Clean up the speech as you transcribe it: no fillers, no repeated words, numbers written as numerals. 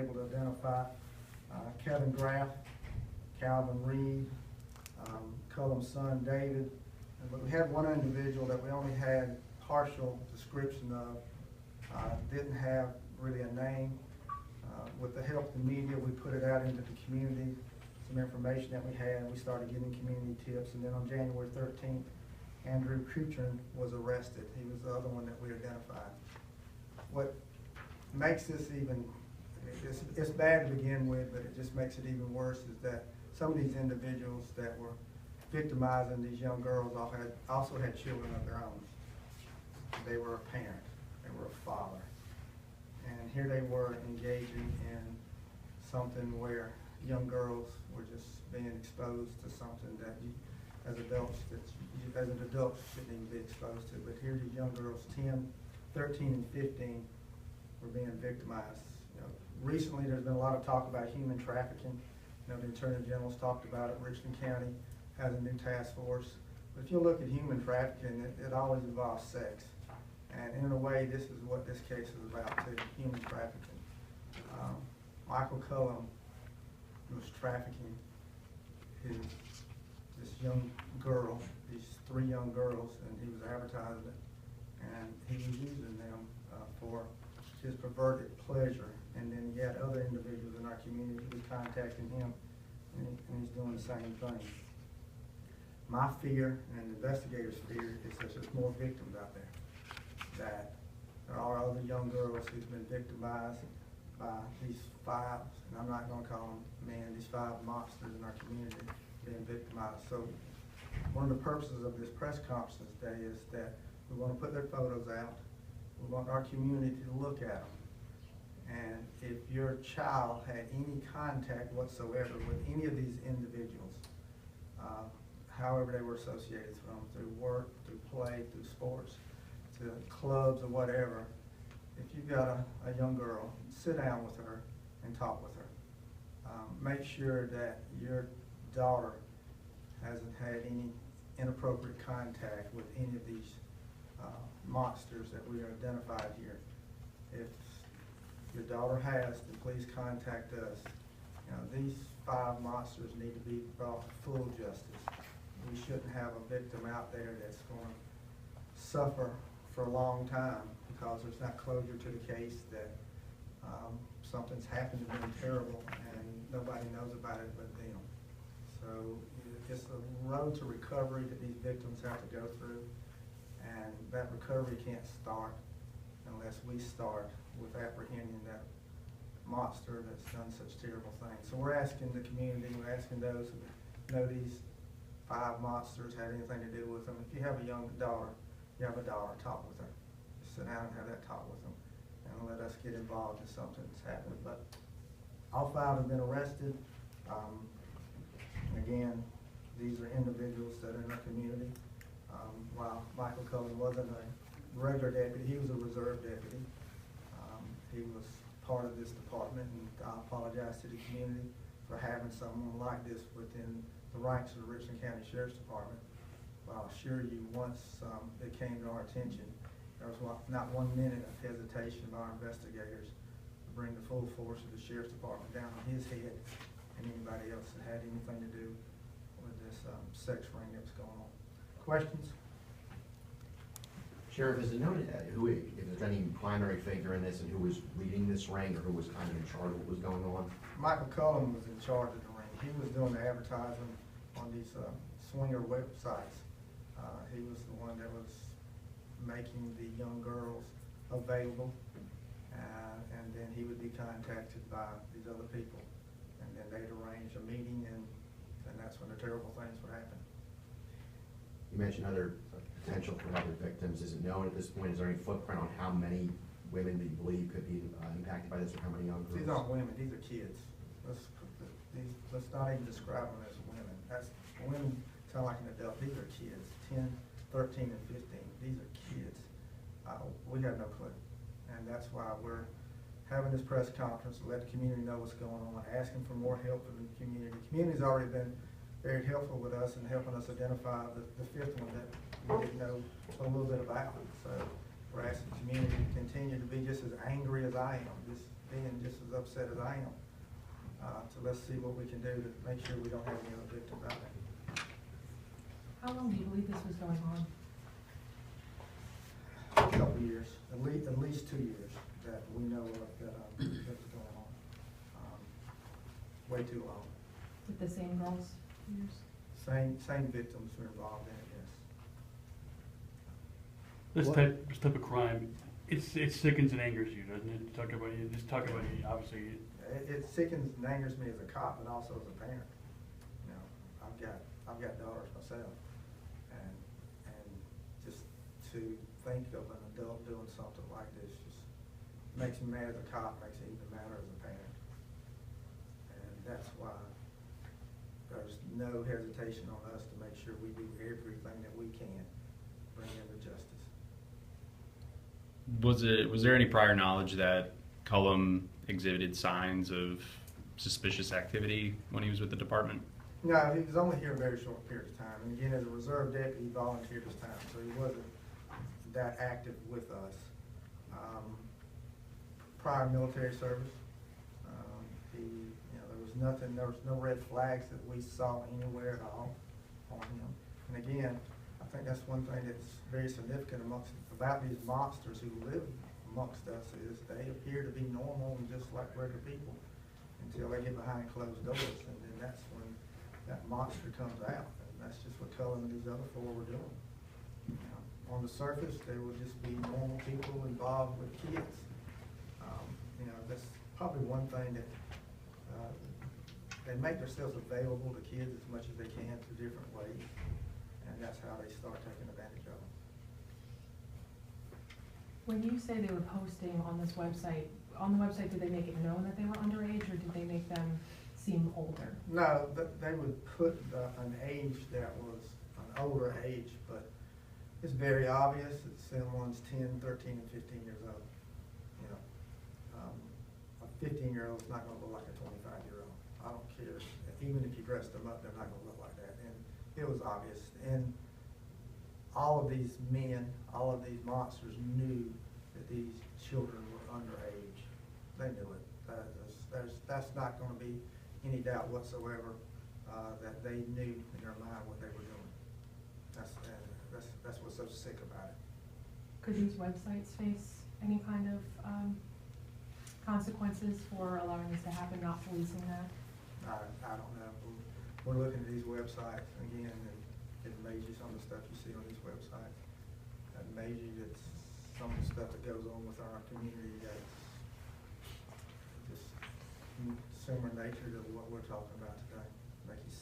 able to identify Kevin Graff, Calvin Reed, Cullum's son David. But we had one individual that we only had partial description of, didn't have really a name. With the help of the media, we put it out into the community, some information that we had. We started getting community tips, and then on January 13th, Andrew Kuchrin was arrested. He was the other one that we identified. What makes this even, it's bad to begin with, but it just makes it even worse, is that some of these individuals that were victimizing these young girls also had children of their own. They were a parent, they were a father. And here they were engaging in something where young girls were just being exposed to something that you, as adults, as an adult, shouldn't even be exposed to. But here these young girls, 10, 13, and 15, were being victimized. You know, recently there's been a lot of talk about human trafficking. You know, the Attorney General's talked about it. Richland County has a new task force. But if you look at human trafficking, it always involves sex. And in a way, this is what this case is about too, human trafficking. Michael Cullum was trafficking this young girl, these 3 young girls, and he was advertising it. And he was using them for his perverted pleasure. And then he had other individuals in our community who was contacting him, and he's doing the same thing. My fear, and the investigators' fear, is that there's more victims out there. That there are other young girls who's been victimized by these 5, and I'm not going to call them men, these 5 monsters in our community being victimized. So one of the purposes of this press conference today is that we want to put their photos out. We want our community to look at them. And if your child had any contact whatsoever with any of these individuals, however they were associated from, through work, through play, through sports, to clubs or whatever, if you've got a young girl, sit down with her and talk with her. Make sure that your daughter hasn't had any inappropriate contact with any of these monsters that we identified here. If your daughter has, then please contact us. You know, these 5 monsters need to be brought to full justice. We shouldn't have a victim out there that's going to suffer for a long time because there's not closure to the case, that something's happened to them terrible and nobody knows about it but them. So it's a road to recovery that these victims have to go through, and that recovery can't start unless we start with apprehending that monster that's done such terrible things. So we're asking the community, we're asking those who know these 5 monsters had anything to do with them. If you have a young daughter, talk with her. Just sit down and have that talk with them, and let us get involved in something that's happening. But all 5 have been arrested. Again, these are individuals that are in our community. While Michael Cullum wasn't a regular deputy, he was a reserve deputy. He was part of this department, and I apologize to the community for having someone like this within the ranks of the Richland County Sheriff's Department. But I'll assure you, once it came to our attention, there was not 1 minute of hesitation by our investigators to bring the full force of the Sheriff's Department down on his head and anybody else that had anything to do with this sex ring that was going on. Questions? Sheriff, is it known if there's any primary figure in this and who was leading this ring, or who was kind of in charge of what was going on? Michael Cullum was in charge of the ring. He was doing the advertising on these swinger websites. He was the one that was making the young girls available, and then he would be contacted by these other people, and then they'd arrange a meeting, and that's when the terrible things would happen. You mentioned other potential for other victims. Is it known at this point? Is there any footprint on how many women do you believe could be impacted by this, or how many young girls? These aren't women, these are kids. Let's not even describe them as women. Women sound like an adult. These are kids, 10, 13, and 15. These are kids. We have no clue. And that's why we're having this press conference to let the community know what's going on, asking for more help from the community. The community's already been very helpful with us in helping us identify the 5th one that we didn't know a little bit about. So we're asking the community to continue to be just as angry as I am, just being just as upset as I am. So let's see what we can do to make sure we don't have any other victims out there. How long do you believe this was going on? A couple of years, at least 2 years that we know of that was going on. Way too long. With the same girls? Years? Same victims were involved in it, yes. This type of crime, it sickens and angers you, doesn't it? Talk about you, obviously. It sickens and angers me as a cop, but also as a parent. You know, I've got daughters myself, and just to think of an adult doing something like this just makes me mad as a cop, makes it even madder as a parent. And that's why there's no hesitation on us to make sure we do everything that we can to bring him to justice. Was there any prior knowledge that Cullum exhibited signs of suspicious activity when he was with the department? No, he was only here a very short period of time. And again, as a reserve deputy, he volunteered his time, so he wasn't that active with us. Prior military service, there was no red flags that we saw anywhere at all on him. And again, I think that's one thing that's very significant about these monsters who live amongst us is they appear to be normal and just like regular people until they get behind closed doors, and then that's when that monster comes out. And that's just what Cullen and these other four were doing. You know, on the surface, they would just be normal people involved with kids. That's probably one thing that they make themselves available to kids as much as they can through different ways, and that's how they start taking advantage of them. When you say they were posting on this website, did they make it known that they were underage, or did they make them seem older? No, they would put an age that was an older age, but it's very obvious that someone's 10, 13, and 15 years old. You know, a 15-year-old's not going to look like a 25-year-old. I don't care. Even if you dress them up, they're not going to look like that. And it was obvious. And all of these men, all of these monsters knew that these children were underage. They knew it. That's not going to be any doubt whatsoever that they knew in their mind what they were doing. That's what's so sick about it. Could these websites face any kind of consequences for allowing this to happen, not policing that? I don't know. We're looking at these websites again, and it amazes you some of the stuff you see on these websites. It amazes you that some of the stuff that goes on with our community that's just similar nature to what we're talking about today. Make you